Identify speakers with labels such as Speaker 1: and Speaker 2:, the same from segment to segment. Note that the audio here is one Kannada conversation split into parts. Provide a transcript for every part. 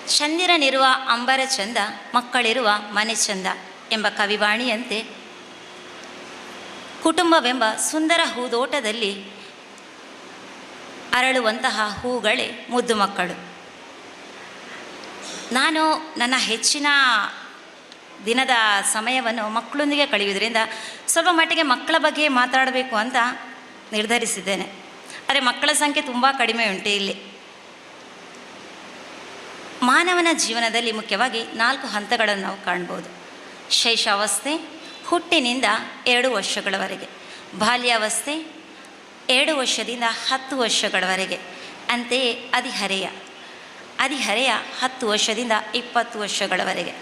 Speaker 1: ಚಂದಿರನಿರುವ ಅಂಬರ ಚಂದ, ಮಕ್ಕಳಿರುವ ಮನೆ ಚಂದ ಎಂಬ ಕವಿವಾಣಿಯಂತೆ ಕುಟುಂಬವೆಂಬ ಸುಂದರ ಹೂದೋಟದಲ್ಲಿ ಅರಳುವಂತಹ ಹೂಗಳೇ ಮುದ್ದು ಮಕ್ಕಳು. ನಾನು ನನ್ನ ಹೆಚ್ಚಿನ ದಿನದ ಸಮಯವನ್ನು ಮಕ್ಕಳೊಂದಿಗೆ ಕಳೆಯುವುದರಿಂದ ಸ್ವಲ್ಪ ಮಟ್ಟಿಗೆ ಮಕ್ಕಳ ಬಗ್ಗೆ ಮಾತಾಡಬೇಕು ಅಂತ ನಿರ್ಧರಿಸಿದ್ದೇನೆ. ಆದರೆ ಮಕ್ಕಳ ಸಂಖ್ಯೆ ತುಂಬ ಕಡಿಮೆ ಉಂಟು ಇಲ್ಲಿ. ಮಾನವನ ಜೀವನದಲ್ಲಿ ಮುಖ್ಯವಾಗಿ 4 ಹಂತಗಳನ್ನು ನಾವು ಕಾಣ್ಬೋದು. ಶೈಶವಾವಸ್ಥೆ, ಹುಟ್ಟಿನಿಂದ 2 ವರ್ಷಗಳವರೆಗೆ. ಬಾಲ್ಯಾವಸ್ಥೆ 2 ವರ್ಷದಿಂದ 10 ವರ್ಷಗಳವರೆಗೆ. ಅಂತೆಯೇ ಹದಿಹರೆಯ 10 ವರ್ಷದಿಂದ 20 ವರ್ಷಗಳವರೆಗೆ.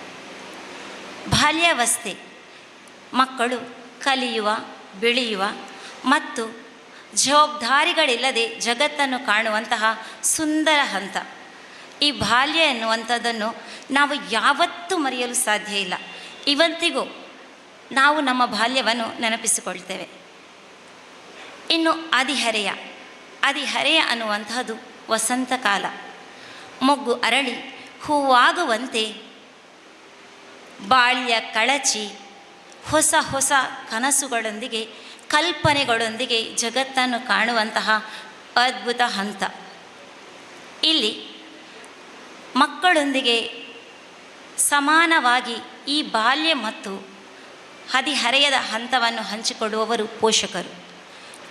Speaker 1: ಬಾಲ್ಯಾವಸ್ಥೆ ಮಕ್ಕಳು ಕಲಿಯುವ, ಬೆಳೆಯುವ ಮತ್ತು ಜವಾಬ್ದಾರಿಗಳಿಲ್ಲದೆ ಜಗತ್ತನ್ನು ಕಾಣುವಂತಹ ಸುಂದರ ಹಂತ. ಈ ಬಾಲ್ಯ ಎನ್ನುವಂಥದ್ದನ್ನು ನಾವು ಯಾವತ್ತೂ ಮರೆಯಲು ಸಾಧ್ಯ ಇಲ್ಲ. ಇವತ್ತಿಗೂ ನಾವು ನಮ್ಮ ಬಾಲ್ಯವನ್ನು ನೆನಪಿಸಿಕೊಳ್ತೇವೆ. ಇನ್ನು ಹದಿಹರೆಯ ಅನ್ನುವಂತಹದ್ದು ವಸಂತ ಕಾಲ. ಮೊಗ್ಗು ಅರಳಿ ಹೂವಾಗುವಂತೆ ಬಾಳ್ಯ ಕಳಚಿ ಹೊಸ ಹೊಸ ಕನಸುಗಳೊಂದಿಗೆ, ಕಲ್ಪನೆಗಳೊಂದಿಗೆ ಜಗತ್ತನ್ನು ಕಾಣುವಂತಹ ಅದ್ಭುತ ಹಂತ. ಇಲ್ಲಿ ಮಕ್ಕಳೊಂದಿಗೆ ಸಮಾನವಾಗಿ ಈ ಬಾಲ್ಯ ಮತ್ತು ಹದಿಹರೆಯದ ಹಂತವನ್ನು ಹಂಚಿಕೊಳ್ಳುವವರು ಪೋಷಕರು.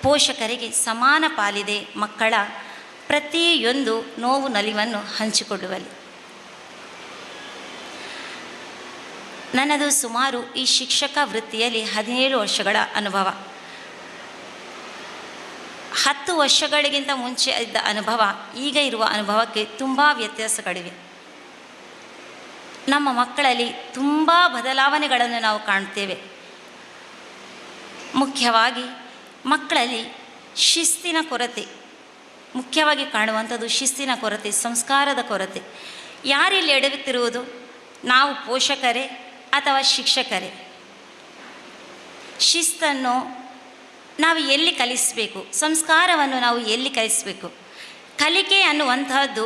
Speaker 1: ಪೋಷಕರಿಗೆ ಸಮಾನ ಪಾಲಿದೆ ಮಕ್ಕಳ ಪ್ರತಿಯೊಂದು ನೋವು ನಲಿವನ್ನು ಹಂಚಿಕೊಳ್ಳುವಲ್ಲಿ. ನನ್ನದು ಸುಮಾರು ಈ ಶಿಕ್ಷಕ ವೃತ್ತಿಯಲ್ಲಿ 17 ವರ್ಷಗಳ ಅನುಭವ. 10 ವರ್ಷಗಳಿಗಿಂತ ಮುಂಚೆ ಇದ್ದ ಅನುಭವ ಈಗ ಇರುವ ಅನುಭವಕ್ಕೆ ತುಂಬ ವ್ಯತ್ಯಾಸಗಳಿವೆ. ನಮ್ಮ ಮಕ್ಕಳಲ್ಲಿ ತುಂಬ ಬದಲಾವಣೆಗಳನ್ನು ನಾವು ಕಾಣ್ತೇವೆ. ಮುಖ್ಯವಾಗಿ ಮಕ್ಕಳಲ್ಲಿ ಶಿಸ್ತಿನ ಕೊರತೆ ಮುಖ್ಯವಾಗಿ ಕಾಣುವಂಥದ್ದು. ಶಿಸ್ತಿನ ಕೊರತೆ, ಸಂಸ್ಕಾರದ ಕೊರತೆ. ಯಾರಿಲ್ಲಿ ಎಡವುತ್ತಿರುವುದು? ನಾವು ಪೋಷಕರೇ ಅಥವಾ ಶಿಕ್ಷಕರೇ? ಶಿಸ್ತನ್ನು ನಾವು ಎಲ್ಲಿ ಕಲಿಸಬೇಕು? ಸಂಸ್ಕಾರವನ್ನು ನಾವು ಎಲ್ಲಿ ಕಲಿಸಬೇಕು? ಕಲಿಕೆ ಅನ್ನುವಂತಹದ್ದು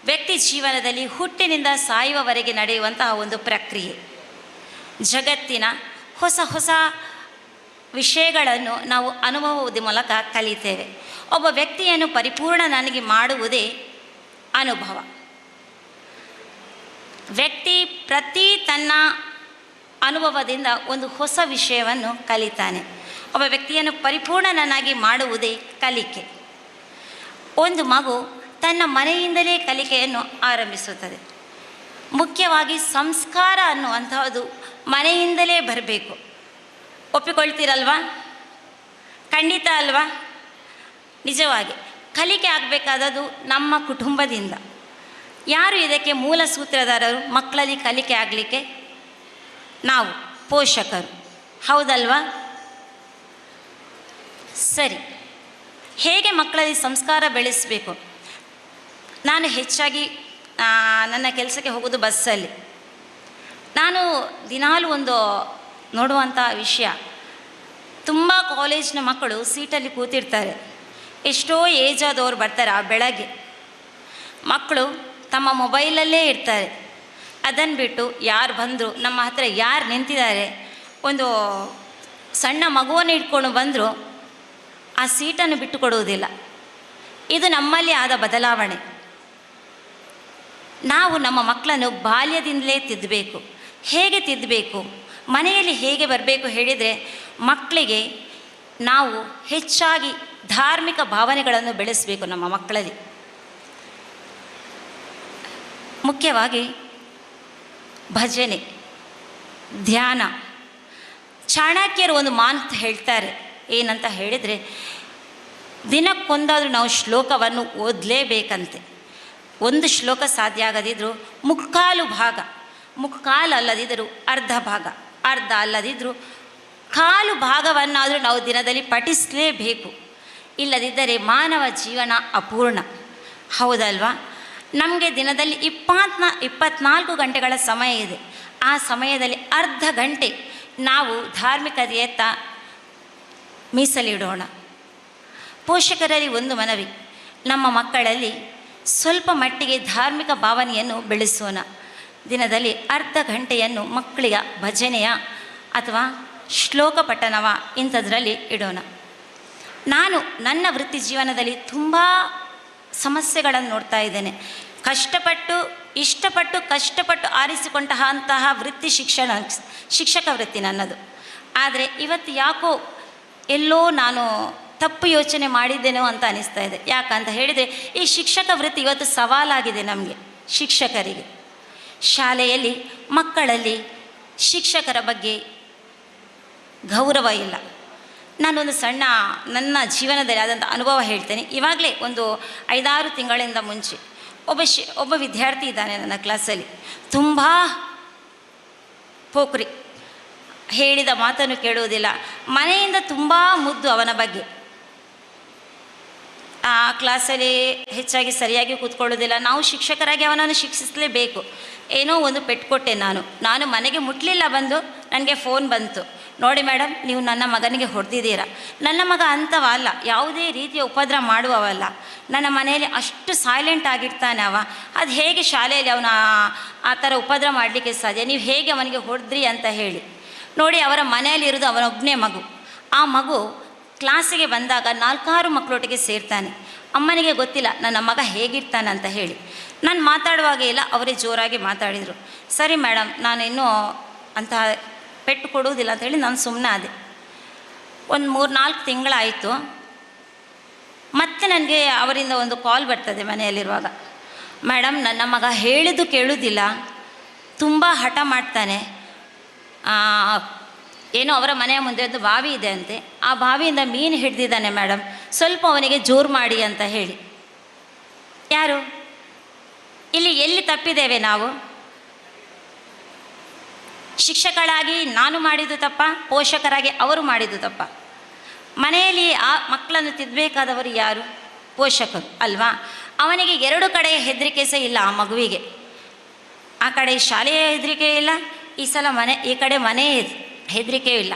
Speaker 1: ವ್ಯಕ್ತಿ ಜೀವನದಲ್ಲಿ ಹುಟ್ಟಿನಿಂದ ಸಾಯುವವರೆಗೆ ನಡೆಯುವಂತಹ ಒಂದು ಪ್ರಕ್ರಿಯೆ. ಜಗತ್ತಿನ ಹೊಸ ಹೊಸ ವಿಷಯಗಳನ್ನು ನಾವು ಅನುಭವದ ಮೂಲಕ ಕಲಿತೇವೆ. ಒಬ್ಬ ವ್ಯಕ್ತಿಯನ್ನು ಪರಿಪೂರ್ಣನಾಗಿ ಮಾಡುವುದೇ ಅನುಭವ. ವ್ಯಕ್ತಿ ತನ್ನ ಅನುಭವದಿಂದ ಒಂದು ಹೊಸ ವಿಷಯವನ್ನು ಕಲಿತಾನೆ. ಒಬ್ಬ ವ್ಯಕ್ತಿಯನ್ನು ಪರಿಪೂರ್ಣನಾಗಿ ಮಾಡುವುದೇ ಕಲಿಕೆ. ಒಂದು ಮಗು ತನ್ನ ಮನೆಯಿಂದಲೇ ಕಲಿಕೆಯನ್ನು ಆರಂಭಿಸುತ್ತದೆ. ಮುಖ್ಯವಾಗಿ ಸಂಸ್ಕಾರ ಅನ್ನುವಂತಹದ್ದು ಮನೆಯಿಂದಲೇ ಬರಬೇಕು. ಒಪ್ಪಿಕೊಳ್ತೀರಲ್ವಾ? ಖಂಡಿತ ಅಲ್ವಾ? ನಿಜವಾಗಿ ಕಲಿಕೆ ಆಗಬೇಕಾದದ್ದು ನಮ್ಮ ಕುಟುಂಬದಿಂದ. ಯಾರು ಇದಕ್ಕೆ ಮೂಲ ಸೂತ್ರಧಾರರು? ಮಕ್ಕಳಲ್ಲಿ ಕಲಿಕೆ ಆಗಲಿಕ್ಕೆ ನಾವು ಪೋಷಕರು. ಹೌದಲ್ವಾ? ಸರಿ, ಹೇಗೆ ಮಕ್ಕಳಲ್ಲಿ ಸಂಸ್ಕಾರ ಬೆಳೆಸಬೇಕು? ನಾನು ಹೆಚ್ಚಾಗಿ ನನ್ನ ಕೆಲಸಕ್ಕೆ ಹೋಗೋದು ಬಸ್ಸಲ್ಲಿ. ನಾನು ದಿನಾಲೂ ಒಂದು ನೋಡುವಂಥ ವಿಷಯ, ತುಂಬ ಕಾಲೇಜಿನ ಮಕ್ಕಳು ಸೀಟಲ್ಲಿ ಕೂತಿರ್ತಾರೆ. ಎಷ್ಟೋ ಏಜ್ ಆದವರು ಬರ್ತಾರೆ ಆ ಬೆಳಗ್ಗೆ. ಮಕ್ಕಳು ತಮ್ಮ ಮೊಬೈಲಲ್ಲೇ ಇರ್ತಾರೆ. ಅದನ್ನು ಬಿಟ್ಟು ಯಾರು ಬಂದರು, ನಮ್ಮ ಹತ್ರ ಯಾರು ನಿಂತಿದ್ದಾರೆ, ಒಂದು ಸಣ್ಣ ಮಗುವನ್ನು ಇಟ್ಕೊಂಡು ಬಂದರೂ ಆ ಸೀಟನ್ನು ಬಿಟ್ಟು ಕೊಡುವುದಿಲ್ಲ. ಇದು ನಮ್ಮಲ್ಲಿ ಆದ ಬದಲಾವಣೆ. ನಾವು ನಮ್ಮ ಮಕ್ಕಳನ್ನು ಬಾಲ್ಯದಿಂದಲೇ ತಿದ್ದಬೇಕು. ಹೇಗೆ ತಿದ್ದಬೇಕು? ಮನೆಯಲ್ಲಿ ಹೇಗೆ ಬರಬೇಕು ಹೇಳಿದರೆ, ಮಕ್ಕಳಿಗೆ ನಾವು ಹೆಚ್ಚಾಗಿ ಧಾರ್ಮಿಕ ಭಾವನೆಗಳನ್ನು ಬೆಳೆಸಬೇಕು ನಮ್ಮ ಮಕ್ಕಳಲ್ಲಿ. ಮುಖ್ಯವಾಗಿ ಭಜನೆ, ಧ್ಯಾನ. ಚಾಣಕ್ಯರು ಒಂದು ಮಾತು ಹೇಳ್ತಾರೆ. ಏನಂತ ಹೇಳಿದರೆ, ದಿನಕ್ಕೊಂದಾದರೂ ನಾವು ಶ್ಲೋಕವನ್ನು ಓದಲೇಬೇಕಂತೆ. ಒಂದು ಶ್ಲೋಕ ಸಾಧ್ಯ ಆಗದಿದ್ದರೂ ಮುಕ್ಕಾಲು ಅಲ್ಲದಿದ್ದರೂ ಅರ್ಧ ಭಾಗ, ಅರ್ಧ ಅಲ್ಲದಿದ್ದರೂ ಕಾಲು ಭಾಗವನ್ನಾದರೂ ನಾವು ದಿನದಲ್ಲಿ ಪಠಿಸಲೇಬೇಕು. ಇಲ್ಲದಿದ್ದರೆ ಮಾನವ ಜೀವನ ಅಪೂರ್ಣ. ಹೌದಲ್ವಾ? ನಮಗೆ ದಿನದಲ್ಲಿ 24 ಗಂಟೆಗಳ ಸಮಯ ಇದೆ. ಆ ಸಮಯದಲ್ಲಿ ಅರ್ಧ ಗಂಟೆ ನಾವು ಧಾರ್ಮಿಕತೆಯತ್ತ ಮೀಸಲಿಡೋಣ. ಪೋಷಕರಲ್ಲಿ ಒಂದು ಮನವಿ, ನಮ್ಮ ಮಕ್ಕಳಲ್ಲಿ ಸ್ವಲ್ಪ ಮಟ್ಟಿಗೆ ಧಾರ್ಮಿಕ ಭಾವನೆಯನ್ನು ಬೆಳೆಸೋಣ. ದಿನದಲ್ಲಿ ಅರ್ಧ ಗಂಟೆಯನ್ನು ಮಕ್ಕಳಿಗೆ ಭಜನೆಯ ಅಥವಾ ಶ್ಲೋಕ ಪಠಣವ ಇಂಥದ್ರಲ್ಲಿ ಇಡೋಣ. ನಾನು ನನ್ನ ವೃತ್ತಿ ಜೀವನದಲ್ಲಿ ತುಂಬ ಸಮಸ್ಯೆಗಳನ್ನು ನೋಡ್ತಾ ಇದ್ದೇನೆ. ಕಷ್ಟಪಟ್ಟು ಆರಿಸಿಕೊಂಡಂತಹ ವೃತ್ತಿ ಶಿಕ್ಷಕ ವೃತ್ತಿ ನನ್ನದು. ಆದರೆ ಇವತ್ತು ಯಾಕೋ ಎಲ್ಲೋ ನಾನು ತಪ್ಪು ಯೋಚನೆ ಮಾಡಿದ್ದೇನೋ ಅಂತ ಅನಿಸ್ತಾ ಇದೆ. ಯಾಕಂತ ಹೇಳಿದರೆ ಈ ಶಿಕ್ಷಕ ವೃತ್ತಿ ಇವತ್ತು ಸವಾಲಾಗಿದೆ ನಮಗೆ ಶಿಕ್ಷಕರಿಗೆ. ಶಾಲೆಯಲ್ಲಿ ಮಕ್ಕಳಲ್ಲಿ ಶಿಕ್ಷಕರ ಬಗ್ಗೆ ಗೌರವ ಇಲ್ಲ. ನಾನೊಂದು ಸಣ್ಣ ನನ್ನ ಜೀವನದಲ್ಲಿ ಆದಂಥ ಅನುಭವ ಹೇಳ್ತೇನೆ. ಇವಾಗಲೇ ಒಂದು 5-6 ತಿಂಗಳಿಂದ ಮುಂಚೆ ಒಬ್ಬ ವಿದ್ಯಾರ್ಥಿ ಇದ್ದಾನೆ ನನ್ನ ಕ್ಲಾಸಲ್ಲಿ. ತುಂಬ ಪೋಖ್ರಿ, ಹೇಳಿದ ಮಾತನ್ನು ಕೇಳುವುದಿಲ್ಲ. ಮನೆಯಿಂದ ತುಂಬ ಮುದ್ದು ಅವನ ಬಗ್ಗೆ. ಆ ಕ್ಲಾಸಲ್ಲಿ ಹೆಚ್ಚಾಗಿ ಸರಿಯಾಗಿ ಕೂತ್ಕೊಳ್ಳೋದಿಲ್ಲ. ನಾವು ಶಿಕ್ಷಕರಾಗಿ ಅವನನ್ನು ಶಿಕ್ಷಿಸಲೇಬೇಕು. ಏನೋ ಒಂದು ಪೆಟ್ಕೊಟ್ಟೆ ನಾನು ಮನೆಗೆ ಮುಟ್ಟಲಿಲ್ಲ. ನನಗೆ ಫೋನ್ ಬಂತು, ನೋಡಿ ಮೇಡಮ್, ನೀವು ನನ್ನ ಮಗನಿಗೆ ಹೊಡೆದಿದ್ದೀರಾ. ನನ್ನ ಮಗ ಅಂಥವಲ್ಲ, ಯಾವುದೇ ರೀತಿಯ ಉಪದ್ರ ಮಾಡುವವಲ್ಲ. ನನ್ನ ಮನೆಯಲ್ಲಿ ಅಷ್ಟು ಸೈಲೆಂಟ್ ಆಗಿರ್ತಾನೆ ಅವ. ಅದು ಹೇಗೆ ಶಾಲೆಯಲ್ಲಿ ಅವನ ಆ ಥರ ಉಪದ್ರ ಮಾಡಲಿಕ್ಕೆ ಸಾಧ್ಯ? ನೀವು ಹೇಗೆ ಅವನಿಗೆ ಹೊಡೆದ್ರಿ ಅಂತ ಹೇಳಿ ನೋಡಿ. ಅವರ ಮನೆಯಲ್ಲಿರೋದು ಅವನೊಬ್ಬನೇ ಮಗು. ಆ ಮಗು ಕ್ಲಾಸಿಗೆ ಬಂದಾಗ 4-6 ಮಕ್ಕಳೊಟ್ಟಿಗೆ ಸೇರ್ತಾನೆ. ಅಮ್ಮನಿಗೆ ಗೊತ್ತಿಲ್ಲ ನನ್ನ ಮಗ ಹೇಗಿರ್ತಾನೆ ಅಂತ ಹೇಳಿ. ನಾನು ಮಾತಾಡುವಾಗೇ ಇಲ್ಲ, ಅವರೇ ಜೋರಾಗಿ ಮಾತಾಡಿದರು. ಸರಿ ಮೇಡಮ್, ನಾನು ಇನ್ನೂ ಅಂತಹ ಪೆಟ್ಟು ಕೊಡುವುದಿಲ್ಲ ಅಂಥೇಳಿ ನಾನು ಸುಮ್ಮನೆ ಆದೆ. ಒಂದು 3-4 ತಿಂಗಳಾಯಿತು. ಮತ್ತೆ ನನಗೆ ಅವರಿಂದ ಒಂದು ಕಾಲ್ ಬರ್ತದೆ ಮನೆಯಲ್ಲಿರುವಾಗ. ಮೇಡಮ್, ನನ್ನ ಮಗ ಹೇಳಿದ್ದು ಕೇಳುವುದಿಲ್ಲ, ತುಂಬ ಹಠ ಮಾಡ್ತಾನೆ. ಏನೋ ಅವರ ಮನೆಯ ಮುಂದೆ ಒಂದು ಬಾವಿ ಇದೆ ಅಂತೆ, ಆ ಬಾವಿಯಿಂದ ಮೀನು ಹಿಡ್ದಿದ್ದಾನೆ ಮೇಡಮ್, ಸ್ವಲ್ಪ ಅವನಿಗೆ ಜೋರು ಮಾಡಿ ಅಂತ ಹೇಳಿ. ಯಾರು ಇಲ್ಲಿ ಎಲ್ಲಿ ತಪ್ಪಿದ್ದೇವೆ ನಾವು? ಶಿಕ್ಷಕರಾಗಿ ನಾನು ಮಾಡಿದ್ದು ತಪ್ಪ, ಪೋಷಕರಾಗಿ ಅವರು ಮಾಡಿದ್ದು ತಪ್ಪ? ಮನೆಯಲ್ಲಿ ಆ ಮಕ್ಕಳನ್ನು ತಿದ್ದಬೇಕಾದವರು ಯಾರು? ಪೋಷಕರು ಅಲ್ವಾ? ಅವನಿಗೆ 2 ಕಡೆ ಹೆದರಿಕೆ ಸಹ ಇಲ್ಲ. ಆ ಮಗುವಿಗೆ ಆ ಕಡೆ ಶಾಲೆಯ ಹೆದರಿಕೆ ಇಲ್ಲ, ಈ ಕಡೆ ಮನೆ ಹೆದರಿಕೆಯೂ ಇಲ್ಲ.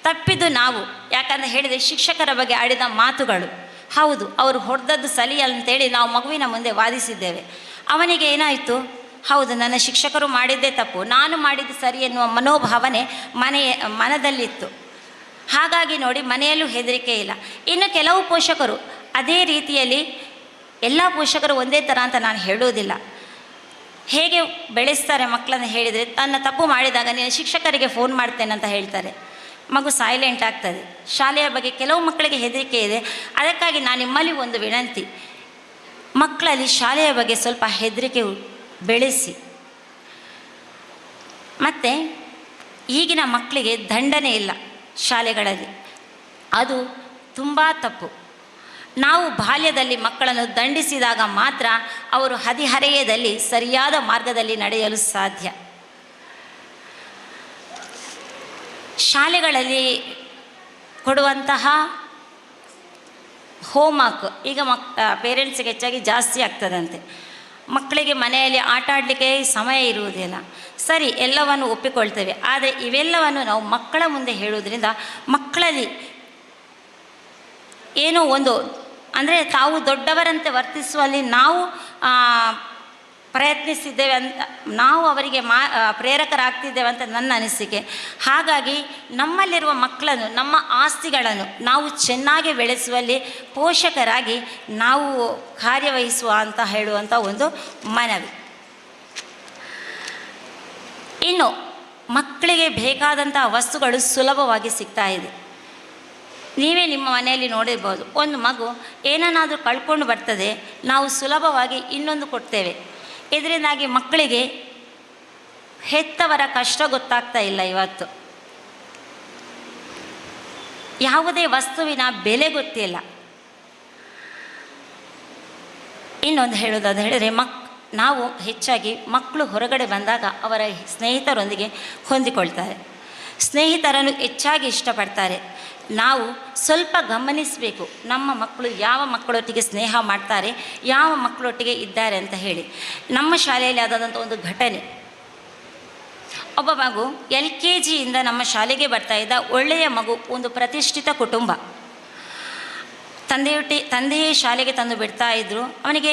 Speaker 1: ತಪ್ಪಿದ್ದು ನಾವು. ಯಾಕಂತ ಹೇಳಿದರೆ ಶಿಕ್ಷಕರ ಬಗ್ಗೆ ಆಡಿದ ಮಾತುಗಳು. ಹೌದು, ಅವರು ಹೊಡೆದದ್ದು ಸರಿ ಅಂತೇಳಿ ನಾವು ಮಗುವಿನ ಮುಂದೆ ವಾದಿಸಿದ್ದೇವೆ. ಅವನಿಗೆ ಏನಾಯಿತು? ಹೌದು, ನನ್ನ ಶಿಕ್ಷಕರು ಮಾಡಿದ್ದೇ ತಪ್ಪು, ನಾನು ಮಾಡಿದ್ದು ಸರಿ ಎನ್ನುವ ಮನೋಭಾವನೆ ಮನದಲ್ಲಿತ್ತು. ಹಾಗಾಗಿ ನೋಡಿ, ಮನೆಯಲ್ಲೂ ಹೆದರಿಕೆ ಇಲ್ಲ. ಇನ್ನು ಕೆಲವು ಪೋಷಕರು ಅದೇ ರೀತಿಯಲ್ಲಿ, ಎಲ್ಲ ಪೋಷಕರು ಒಂದೇ ಥರ ಅಂತ ನಾನು ಹೇಳುವುದಿಲ್ಲ. ಹೇಗೆ ಬೆಳೆಸ್ತಾರೆ ಮಕ್ಕಳನ್ನು ಹೇಳಿದರೆ, ತನ್ನ ತಪ್ಪು ಮಾಡಿದಾಗ ನೀನು ಶಿಕ್ಷಕರಿಗೆ ಫೋನ್ ಮಾಡ್ತೇನೆ ಅಂತ ಹೇಳ್ತಾರೆ. ಮಗು ಸೈಲೆಂಟ್ ಆಗ್ತದೆ. ಶಾಲೆಯ ಬಗ್ಗೆ ಕೆಲವು ಮಕ್ಕಳಿಗೆ ಹೆದರಿಕೆ ಇದೆ. ಅದಕ್ಕಾಗಿ ನಾನು ನಿಮ್ಮಲ್ಲಿ ಒಂದು ವಿನಂತಿ, ಮಕ್ಕಳಲ್ಲಿ ಶಾಲೆಯ ಬಗ್ಗೆ ಸ್ವಲ್ಪ ಹೆದರಿಕೆ ಬೆಳೆಸಿ. ಮತ್ತು ಈಗಿನ ಮಕ್ಕಳಿಗೆ ದಂಡನೆ ಇಲ್ಲ ಶಾಲೆಗಳಲ್ಲಿ, ಅದು ತುಂಬ ತಪ್ಪು. ನಾವು ಬಾಲ್ಯದಲ್ಲಿ ಮಕ್ಕಳನ್ನು ದಂಡಿಸಿದಾಗ ಮಾತ್ರ ಅವರು ಹದಿಹರೆಯದಲ್ಲಿ ಸರಿಯಾದ ಮಾರ್ಗದಲ್ಲಿ ನಡೆಯಲು ಸಾಧ್ಯ. ಶಾಲೆಗಳಲ್ಲಿ ಕೊಡುವಂತಹ ಹೋಮ್ವರ್ಕ್ ಈಗ ಪೇರೆಂಟ್ಸಿಗೆ ಹೆಚ್ಚಾಗಿ ಜಾಸ್ತಿ ಆಗ್ತದಂತೆ. ಮಕ್ಕಳಿಗೆ ಮನೆಯಲ್ಲಿ ಆಟ ಆಡಲಿಕ್ಕೆ ಸಮಯ ಇರುವುದಿಲ್ಲ. ಸರಿ, ಎಲ್ಲವನ್ನು ಒಪ್ಪಿಕೊಳ್ತೇವೆ. ಆದರೆ ಇವೆಲ್ಲವನ್ನು ನಾವು ಮಕ್ಕಳ ಮುಂದೆ ಹೇಳುವುದರಿಂದ ಮಕ್ಕಳಲ್ಲಿ ಏನೋ ಒಂದು ಅಂದರೆ ತಾವು ದೊಡ್ಡವರಂತೆ ವರ್ತಿಸುವಲ್ಲಿ ನಾವು ಪ್ರಯತ್ನಿಸಿದ್ದೇವೆ ಅಂತ, ನಾವು ಅವರಿಗೆ ಪ್ರೇರಕರಾಗ್ತಿದ್ದೇವೆ ಅಂತ ನನ್ನ ಅನಿಸಿಕೆ. ಹಾಗಾಗಿ ನಮ್ಮಲ್ಲಿರುವ ಮಕ್ಕಳನ್ನು, ನಮ್ಮ ಆಸ್ತಿಗಳನ್ನು ನಾವು ಚೆನ್ನಾಗಿ ಬೆಳೆಸುವಲ್ಲಿ ಪೋಷಕರಾಗಿ ನಾವು ಕಾರ್ಯವಹಿಸುವ ಅಂತ ಹೇಳುವಂಥ ಒಂದು ಮನವಿ. ಇನ್ನು ಮಕ್ಕಳಿಗೆ ಬೇಕಾದಂಥ ವಸ್ತುಗಳು ಸುಲಭವಾಗಿ ಸಿಗ್ತಾ ಇದೆ. ನೀವೇ ನಿಮ್ಮ ಮನೆಯಲ್ಲಿ ನೋಡಿರ್ಬೋದು, ಒಂದು ಮಗು ಏನನ್ನಾದರೂ ಕಳ್ಕೊಂಡು ಬರ್ತದೆ, ನಾವು ಸುಲಭವಾಗಿ ಇನ್ನೊಂದು ಕೊಡ್ತೇವೆ. ಇದರಿಂದಾಗಿ ಮಕ್ಕಳಿಗೆ ಹೆತ್ತವರ ಕಷ್ಟ ಗೊತ್ತಾಗ್ತಾ ಇಲ್ಲ. ಇವತ್ತು ಯಾವುದೇ ವಸ್ತುವಿನ ಬೆಲೆ ಗೊತ್ತಿಲ್ಲ. ಇನ್ನೊಂದು ಹೇಳೋದಾದ ಹೇಳಿದರೆ, ನಾವು ಹೆಚ್ಚಾಗಿ ಮಕ್ಕಳು ಹೊರಗಡೆ ಬಂದಾಗ ಅವರ ಸ್ನೇಹಿತರೊಂದಿಗೆ ಹೊಂದಿಕೊಳ್ತಾರೆ, ಸ್ನೇಹಿತರನ್ನು ಹೆಚ್ಚಾಗಿ ಇಷ್ಟಪಡ್ತಾರೆ. ನಾವು ಸ್ವಲ್ಪ ಗಮನಿಸಬೇಕು, ನಮ್ಮ ಮಕ್ಕಳು ಯಾವ ಮಕ್ಕಳೊಟ್ಟಿಗೆ ಸ್ನೇಹ ಮಾಡ್ತಾರೆ, ಯಾವ ಮಕ್ಕಳೊಟ್ಟಿಗೆ ಇದ್ದಾರೆ ಅಂತ ಹೇಳಿ. ನಮ್ಮ ಶಾಲೆಯಲ್ಲಿ ಆದಂಥ ಒಂದು ಘಟನೆ, ಒಬ್ಬ ಮಗು LKGಯಿಂದ ನಮ್ಮ ಶಾಲೆಗೆ ಬರ್ತಾ ಇದ್ದ ಒಳ್ಳೆಯ ಮಗು, ಒಂದು ಪ್ರತಿಷ್ಠಿತ ಕುಟುಂಬ. ತಂದೆಯೇ ಶಾಲೆಗೆ ತಂದು ಬಿಡ್ತಾ ಇದ್ದರು. ಅವನಿಗೆ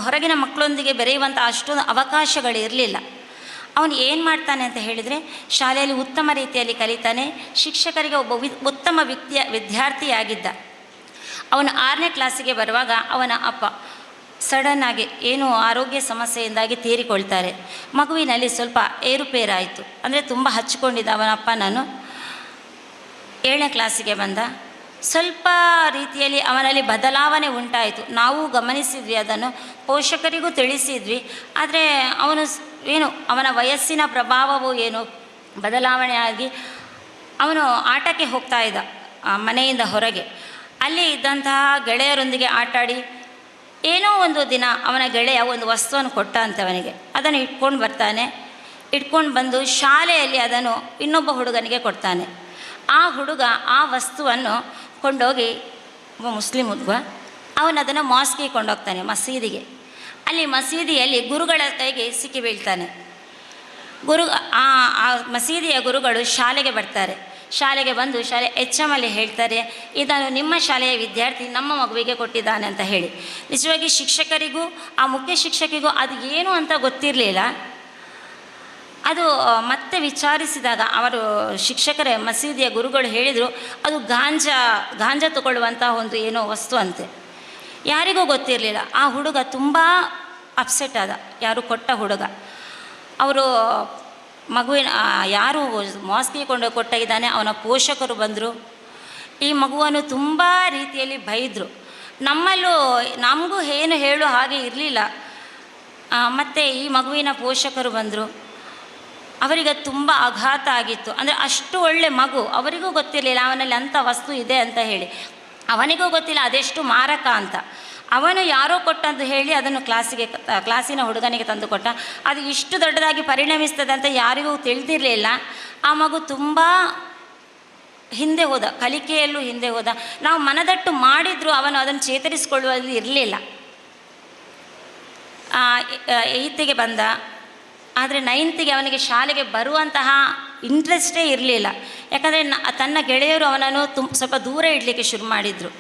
Speaker 1: ಹೊರಗಿನ ಮಕ್ಕಳೊಂದಿಗೆ ಬೆರೆಯುವಂಥ ಅಷ್ಟೊಂದು ಅವಕಾಶಗಳಿರಲಿಲ್ಲ. ಅವನು ಏನು ಮಾಡ್ತಾನೆ ಅಂತ ಹೇಳಿದರೆ, ಶಾಲೆಯಲ್ಲಿ ಉತ್ತಮ ರೀತಿಯಲ್ಲಿ ಕಲಿತಾನೆ. ಶಿಕ್ಷಕರಿಗೆ ಒಬ್ಬ ಉತ್ತಮ ವಿದ್ಯಾರ್ಥಿಯಾಗಿದ್ದ. ಅವನು 6ನೇ ಕ್ಲಾಸಿಗೆ ಬರುವಾಗ ಅವನ ಅಪ್ಪ ಸಡನ್ನಾಗಿ ಏನೋ ಆರೋಗ್ಯ ಸಮಸ್ಯೆಯಿಂದಾಗಿ ತೀರಿಕೊಳ್ತಾರೆ. ಮಗುವಿನಲ್ಲಿ ಸ್ವಲ್ಪ ಏರುಪೇರಾಯಿತು. ಅಂದರೆ ತುಂಬ ಹಚ್ಚಿಕೊಂಡಿದ್ದ ಅವನ ಅಪ್ಪ. ನಾನು 7ನೇ ಕ್ಲಾಸಿಗೆ ಬಂದ. ಸ್ವಲ್ಪ ರೀತಿಯಲ್ಲಿ ಅವನಲ್ಲಿ ಬದಲಾವಣೆ ಉಂಟಾಯಿತು. ನಾವು ಗಮನಿಸಿದ್ವಿ, ಅದನ್ನು ಪೋಷಕರಿಗೂ ತಿಳಿಸಿದ್ವಿ. ಆದರೆ ಅವನು ಅವನ ವಯಸ್ಸಿನ ಪ್ರಭಾವವು ಏನು ಬದಲಾವಣೆ ಆಗಿ ಅವನು ಆಟಕ್ಕೆ ಹೋಗ್ತಾ ಇದ್ದ ಮನೆಯಿಂದ ಹೊರಗೆ. ಅಲ್ಲಿ ಇದ್ದಂತಹ ಗೆಳೆಯರೊಂದಿಗೆ ಆಟಾಡಿ ಏನೋ ಒಂದು ದಿನ ಅವನ ಗೆಳೆಯ ಒಂದು ವಸ್ತುವನ್ನು ಕೊಟ್ಟ ಅಂತ ಅವನಿಗೆ. ಅದನ್ನು ಇಟ್ಕೊಂಡು ಬರ್ತಾನೆ. ಇಟ್ಕೊಂಡು ಬಂದು ಶಾಲೆಯಲ್ಲಿ ಅದನ್ನು ಇನ್ನೊಬ್ಬ ಹುಡುಗನಿಗೆ ಕೊಡ್ತಾನೆ. ಆ ಹುಡುಗ ಆ ವಸ್ತುವನ್ನು ಕೊಂಡೋಗಿ, ಮುಸ್ಲಿಂ ಹುಡುಗ, ಅವನದನ್ನು ಮಾಸ್ಕಿಗೆ ಕೊಂಡೋಗ್ತಾನೆ, ಮಸೀದಿಗೆ. ಅಲ್ಲಿ ಮಸೀದಿಯಲ್ಲಿ ಗುರುಗಳ ಕೈಗೆ ಸಿಕ್ಕಿ ಬೀಳ್ತಾನೆ. ಆ ಮಸೀದಿಯ ಗುರುಗಳು ಶಾಲೆಗೆ ಬರ್ತಾರೆ. ಶಾಲೆಗೆ ಬಂದು ಶಾಲೆ HM ಅಲ್ಲಿ ಹೇಳ್ತಾರೆ, ಇದನ್ನು ನಿಮ್ಮ ಶಾಲೆಯ ವಿದ್ಯಾರ್ಥಿ ನಮ್ಮ ಮಗುವಿಗೆ ಕೊಟ್ಟಿದ್ದಾನೆ ಅಂತ ಹೇಳಿ. ನಿಜವಾಗಿ ಶಿಕ್ಷಕರಿಗೂ ಆ ಮುಖ್ಯ ಶಿಕ್ಷಕಿಗೂ ಅದು ಏನು ಅಂತ ಗೊತ್ತಿರಲಿಲ್ಲ. ಅದು ಮತ್ತೆ ವಿಚಾರಿಸಿದಾಗ ಅವರು ಶಿಕ್ಷಕರೇ ಮಸೀದಿಯ ಗುರುಗಳು ಹೇಳಿದರು, ಅದು ಗಾಂಜಾ ತಗೊಳ್ಳುವಂಥ ಒಂದು ಏನೋ ವಸ್ತು ಅಂತೆ. ಯಾರಿಗೂ ಗೊತ್ತಿರಲಿಲ್ಲ. ಆ ಹುಡುಗ ತುಂಬ ಅಪ್ಸೆಟ್ ಆದ, ಯಾರು ಕೊಟ್ಟ ಹುಡುಗ. ಅವರು ಮಗುವಿನ ಯಾರು ಮಾಸ್ಕಿಗೆ ಕೊಂಡು ಕೊಟ್ಟಿದ್ದಾನೆ ಅವನ ಪೋಷಕರು ಬಂದರು. ಈ ಮಗುವನ್ನು ತುಂಬ ರೀತಿಯಲ್ಲಿ ಬೈದರು. ನಮಗೂ ಏನು ಹೇಳೋ ಹಾಗೆ ಇರಲಿಲ್ಲ. ಮತ್ತು ಈ ಮಗುವಿನ ಪೋಷಕರು ಬಂದರು. ಅವರಿಗೆ ತುಂಬ ಆಘಾತ ಆಗಿತ್ತು. ಅಂದರೆ ಅಷ್ಟು ಒಳ್ಳೆ ಮಗು, ಅವರಿಗೂ ಗೊತ್ತಿರಲಿಲ್ಲ ಅವನಲ್ಲಿ ಅಂಥ ವಸ್ತು ಇದೆ ಅಂತ ಹೇಳಿ. ಅವನಿಗೂ ಗೊತ್ತಿಲ್ಲ ಅದೆಷ್ಟು ಮಾರಕ ಅಂತ. ಅವನು ಯಾರೋ ಕೊಟ್ಟಂತ ಹೇಳಿ ಅದನ್ನು ಕ್ಲಾಸಿನ ಹುಡುಗನಿಗೆ ತಂದು ಕೊಟ್ಟ. ಅದು ಇಷ್ಟು ದೊಡ್ಡದಾಗಿ ಪರಿಣಮಿಸ್ತದೆ ಅಂತ ಯಾರಿಗೂ ತಿಳಿದಿರಲಿಲ್ಲ. ಆ ಮಗು ತುಂಬ ಹಿಂದೆ ಹೋದ, ಕಲಿಕೆಯಲ್ಲೂ ಹಿಂದೆ ಹೋದ. ನಾವು ಮನದಟ್ಟು ಮಾಡಿದರೂ ಅವನು ಅದನ್ನು ಚೇತರಿಸಿಕೊಳ್ಳುವಲ್ಲಿ ಇರಲಿಲ್ಲ. 8ಗೆ ಬಂದ. ಆದರೆ 9ಗೆ ಅವನಿಗೆ ಶಾಲೆಗೆ ಬರುವಂತಹ ಇಂಟ್ರೆಸ್ಟೇ ಇರಲಿಲ್ಲ. ಯಾಕಂದರೆ ತನ್ನ ಗೆಳೆಯರು ಅವನನ್ನು ಸ್ವಲ್ಪ ದೂರ ಇಡಲಿಕ್ಕೆ ಶುರು ಮಾಡಿದರು.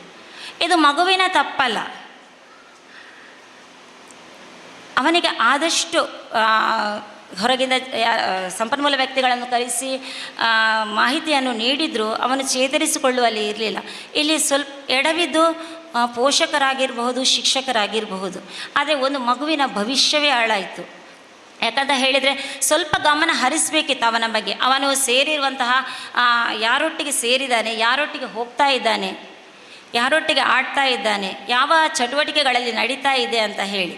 Speaker 1: ಇದು ಮಗುವಿನ ತಪ್ಪಲ್ಲ. ಅವನಿಗೆ ಆದಷ್ಟು ಹೊರಗಿಂದ ಸಂಪನ್ಮೂಲ ವ್ಯಕ್ತಿಗಳನ್ನು ಕರೆಸಿ ಮಾಹಿತಿಯನ್ನು ನೀಡಿದರೂ ಅವನು ಚೇತರಿಸಿಕೊಳ್ಳುವಲ್ಲಿ ಇರಲಿಲ್ಲ. ಇಲ್ಲಿ ಸ್ವಲ್ಪ ಎಡವಿದ್ದು ಪೋಷಕರಾಗಿರಬಹುದು, ಶಿಕ್ಷಕರಾಗಿರಬಹುದು. ಆದರೆ ಒಂದು ಮಗುವಿನ ಭವಿಷ್ಯವೇ ಹಾಳಾಯಿತು. ಯಾಕಂತ ಹೇಳಿದರೆ ಸ್ವಲ್ಪ ಗಮನ ಹರಿಸಬೇಕಿತ್ತು ಅವನ ಬಗ್ಗೆ. ಅವನು ಸೇರಿರುವಂತಹ ಯಾರೊಟ್ಟಿಗೆ ಸೇರಿದ್ದಾನೆ, ಯಾರೊಟ್ಟಿಗೆ ಹೋಗ್ತಾ ಇದ್ದಾನೆ, ಯಾರೊಟ್ಟಿಗೆ ಆಡ್ತಾ ಇದ್ದಾನೆ, ಯಾವ ಚಟುವಟಿಕೆಗಳಲ್ಲಿ ನಡೀತಾ ಇದೆ ಅಂತ ಹೇಳಿ.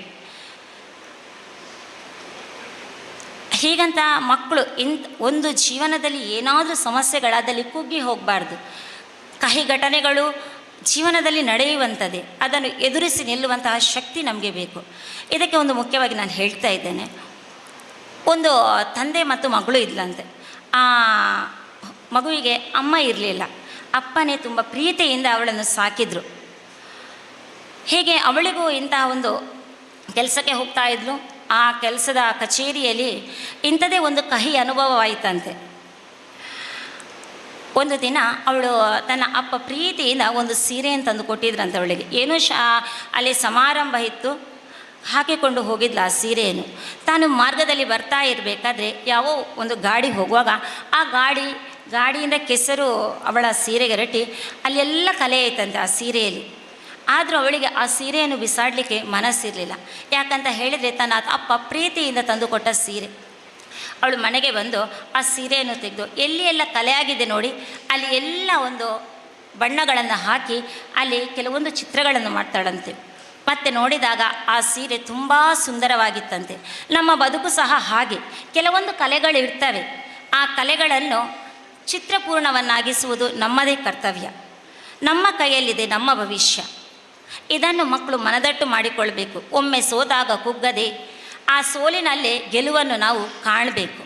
Speaker 1: ಹೀಗಂತ ಮಕ್ಕಳು ಒಂದು ಜೀವನದಲ್ಲಿ ಏನಾದರೂ ಸಮಸ್ಯೆಗಳಾದಲ್ಲಿ ಕುಗ್ಗಿ ಹೋಗಬಾರ್ದು. ಕಹಿ ಘಟನೆಗಳು ಜೀವನದಲ್ಲಿ ನಡೆಯುವಂಥದ್ದೇ. ಅದನ್ನು ಎದುರಿಸಿ ನಿಲ್ಲುವಂತಹ ಶಕ್ತಿ ನಮಗೆ ಬೇಕು. ಇದಕ್ಕೆ ಒಂದು ಮುಖ್ಯವಾಗಿ ನಾನು ಹೇಳ್ತಾ ಇದ್ದೇನೆ. ಒಂದು ತಂದೆ ಮತ್ತು ಮಗಳು ಇದ್ಲಂತೆ. ಆ ಮಗುವಿಗೆ ಅಮ್ಮ ಇರಲಿಲ್ಲ. ಅಪ್ಪನೇ ತುಂಬ ಪ್ರೀತಿಯಿಂದ ಅವಳನ್ನು ಸಾಕಿದ್ರು. ಹೀಗೆ ಅವಳಿಗೂ ಇಂತಹ ಒಂದು ಕೆಲಸಕ್ಕೆ ಹೋಗ್ತಾ ಇದ್ಲು. ಆ ಕೆಲಸದ ಕಚೇರಿಯಲ್ಲಿ ಇಂಥದೇ ಒಂದು ಕಹಿ ಅನುಭವವಾಯಿತಂತೆ. ಒಂದು ದಿನ ಅವಳು ತನ್ನ ಅಪ್ಪ ಪ್ರೀತಿಯಿಂದ ಒಂದು ಸೀರೆಯನ್ನು ತಂದು ಕೊಟ್ಟಿದ್ರಂತೆ ಅವಳಿಗೆ. ಏನೋ ಅಲ್ಲಿ ಸಮಾರಂಭ ಇತ್ತು, ಹಾಕಿಕೊಂಡು ಹೋಗಿದ್ಲು ಆ ಸೀರೆಯನ್ನು. ತಾನು ಮಾರ್ಗದಲ್ಲಿ ಬರ್ತಾ ಇರಬೇಕಾದ್ರೆ ಯಾವೋ ಒಂದು ಗಾಡಿ ಹೋಗುವಾಗ ಆ ಗಾಡಿಯಿಂದ ಕೆಸರು ಅವಳ ಸೀರೆಗೆ ರಟ್ಟಿ ಅಲ್ಲೆಲ್ಲ ಕಲೆ ಐತಂತೆ ಆ ಸೀರೆಯಲ್ಲಿ. ಆದರೂ ಅವಳಿಗೆ ಆ ಸೀರೆಯನ್ನು ಬಿಸಾಡಲಿಕ್ಕೆ ಮನಸ್ಸಿರಲಿಲ್ಲ. ಯಾಕಂತ ಹೇಳಿದರೆ ತನ್ನ ಅಪ್ಪ ಪ್ರೀತಿಯಿಂದ ತಂದುಕೊಟ್ಟ ಸೀರೆ. ಅವಳು ಮನೆಗೆ ಬಂದು ಆ ಸೀರೆಯನ್ನು ತೆಗೆದು ಎಲ್ಲಿ ಎಲ್ಲ ಕಲೆಯಾಗಿದೆ ನೋಡಿ ಅಲ್ಲಿ ಎಲ್ಲ ಒಂದು ಬಣ್ಣಗಳನ್ನು ಹಾಕಿ ಅಲ್ಲಿ ಕೆಲವೊಂದು ಚಿತ್ರಗಳನ್ನು ಮಾಡ್ತಾಳಂತೆ. ಮತ್ತೆ ನೋಡಿದಾಗ ಆ ಸೀರೆ ತುಂಬ ಸುಂದರವಾಗಿತ್ತಂತೆ. ನಮ್ಮ ಬದುಕು ಸಹ ಹಾಗೆ ಕೆಲವೊಂದು ಕಲೆಗಳಿರ್ತವೆ. ಆ ಕಲೆಗಳನ್ನು ಚಿತ್ರಪೂರ್ಣವನ್ನಾಗಿಸುವುದು ನಮ್ಮದೇ ಕರ್ತವ್ಯ. ನಮ್ಮ ಕೈಯಲ್ಲಿದೆ ನಮ್ಮ ಭವಿಷ್ಯ. ಇದನ್ನು ಮಕ್ಕಳು ಮನದಟ್ಟು ಮಾಡಿಕೊಳ್ಬೇಕು. ಒಮ್ಮೆ ಸೋತಾಗ ಕುಗ್ಗದೆ ಆ ಸೋಲಿನಲ್ಲೇ ಗೆಲುವನ್ನು ನಾವು ಕಾಣಬೇಕು.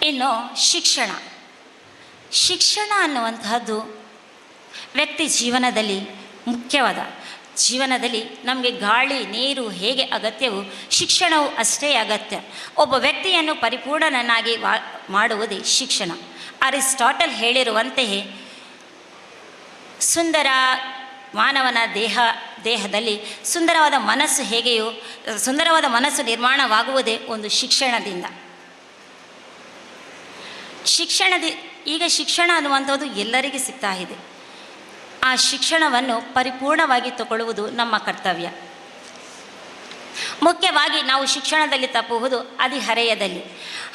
Speaker 1: ಇನ್ನು ಶಿಕ್ಷಣ ಅನ್ನುವಂತಹದ್ದು ವ್ಯಕ್ತಿ ಜೀವನದಲ್ಲಿ ಮುಖ್ಯವಾದ. ಜೀವನದಲ್ಲಿ ನಮಗೆ ಗಾಳಿ ನೀರು ಹೇಗೆ ಅಗತ್ಯವೋ ಶಿಕ್ಷಣವು ಅಷ್ಟೇ ಅಗತ್ಯ. ಒಬ್ಬ ವ್ಯಕ್ತಿಯನ್ನು ಪರಿಪೂರ್ಣನನ್ನಾಗಿ ಮಾಡುವುದೇ ಶಿಕ್ಷಣ. ಅರಿಸ್ಟಾಟಲ್ ಹೇಳಿರುವಂತೆಯೇ ಸುಂದರ ಮಾನವನ ದೇಹದಲ್ಲಿ ಸುಂದರವಾದ ಮನಸ್ಸು ಹೇಗೆಯೋ ಸುಂದರವಾದ ಮನಸ್ಸು ನಿರ್ಮಾಣವಾಗುವುದೇ ಒಂದು ಶಿಕ್ಷಣದಿಂದ. ಈಗ ಶಿಕ್ಷಣ ಅನ್ನುವಂಥದ್ದು ಎಲ್ಲರಿಗೂ ಸಿಗ್ತಾ ಇದೆ. ಆ ಶಿಕ್ಷಣವನ್ನು ಪರಿಪೂರ್ಣವಾಗಿ ತಗೊಳ್ಳುವುದು ನಮ್ಮ ಕರ್ತವ್ಯ. ಮುಖ್ಯವಾಗಿ ನಾವು ಶಿಕ್ಷಣದಲ್ಲಿ ತಪ್ಪುವುದು ಹದಿಹರೆಯದಲ್ಲಿ.